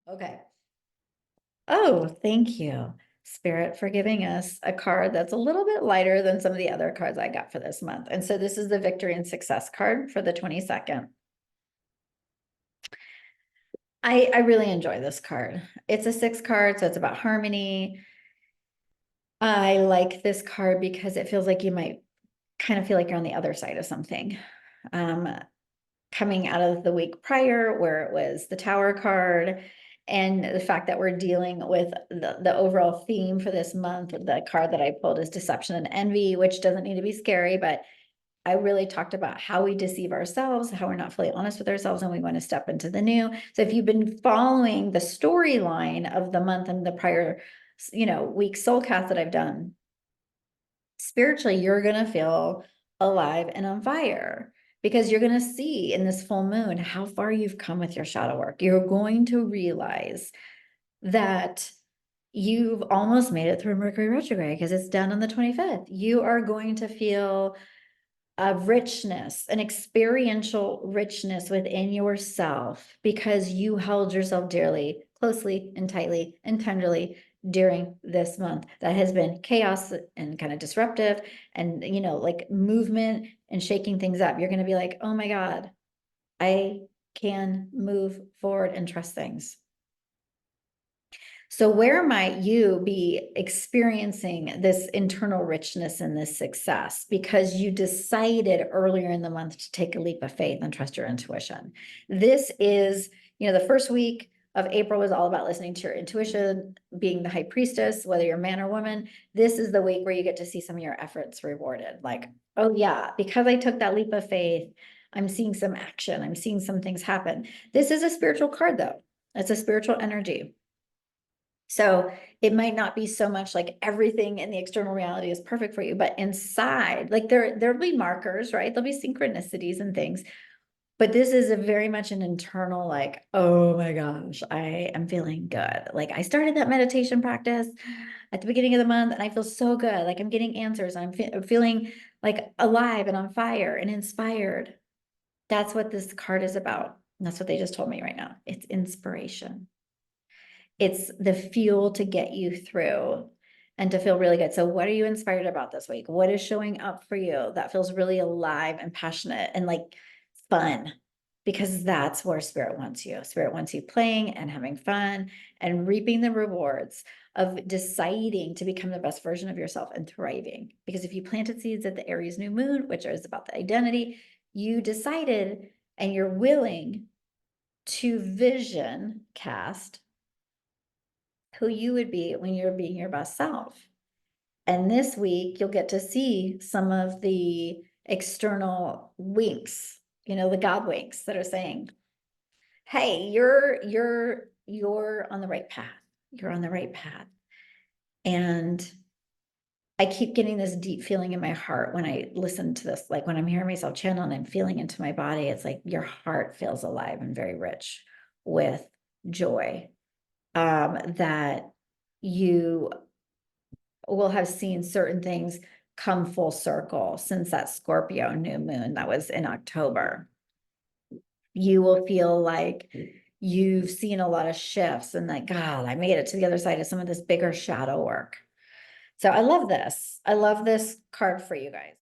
Okay. Oh, thank you, Spirit, for giving us a card that's a little bit lighter than some of the other cards I got for this month. And so this is the Victory and Success card for the 22nd. I really enjoy this card. It's a 6 card, so it's about harmony. I like this card because it feels like you might kind of feel like you're on the other side of something. Um, Coming out of the week prior where it was the Tower card, and the fact that we're dealing with the overall theme for this month, the card that I pulled is Deception and Envy, which doesn't need to be scary, but I really talked about how we deceive ourselves, how we're not fully honest with ourselves, and we want to step into the new. So if you've been following the storyline of the month and the prior, week Soulcast that I've done, spiritually, you're going to feel alive and on fire because you're going to see in this full moon how far you've come with your shadow work. You're going to realize that you've almost made it through Mercury retrograde because it's done on the 25th. You are going to feel a richness, an experiential richness within yourself because you held yourself dearly, closely and tightly and tenderly during this month that has been chaos and kind of disruptive and, like movement and shaking things up. You're going to be like, oh my God, I can move forward and trust things. So where might you be experiencing this internal richness and this success because you decided earlier in the month to take a leap of faith and trust your intuition? This is, the first week of April was all about listening to your intuition, being the high priestess, whether you're man or woman. This is the week where you get to see some of your efforts rewarded. Like, oh yeah, because I took that leap of faith, I'm seeing some action. I'm seeing some things happen. This is a spiritual card though. It's a spiritual energy. So it might not be so much like everything in the external reality is perfect for you, but inside, like there'll be markers, right? There'll be synchronicities and things. But this is a very much an internal, like, oh my gosh, I am feeling good. Like I started that meditation practice at the beginning of the month, and I feel so good. Like I'm getting answers. I'm feeling like alive and on fire and inspired. That's what this card is about. And that's what they just told me right now. It's inspiration. It's the fuel to get you through and to feel really good. So what are you inspired about this week? What is showing up for you that feels really alive and passionate and like fun? Because that's where spirit wants you. Spirit wants you playing and having fun and reaping the rewards of deciding to become the best version of yourself and thriving. Because if you planted seeds at the Aries new moon, which is about the identity, you decided and you're willing to vision cast who you would be when you're being your best self. And this week, you'll get to see some of the external winks, the God winks that are saying, hey, you're on the right path. You're on the right path. And I keep getting this deep feeling in my heart when I listen to this, like when I'm hearing myself channel and I'm feeling into my body, it's like your heart feels alive and very rich with joy. That you will have seen certain things come full circle since that Scorpio new moon that was in October. You will feel like you've seen a lot of shifts and like, God, I made it to the other side of some of this bigger shadow work. So I love this. I love this card for you guys.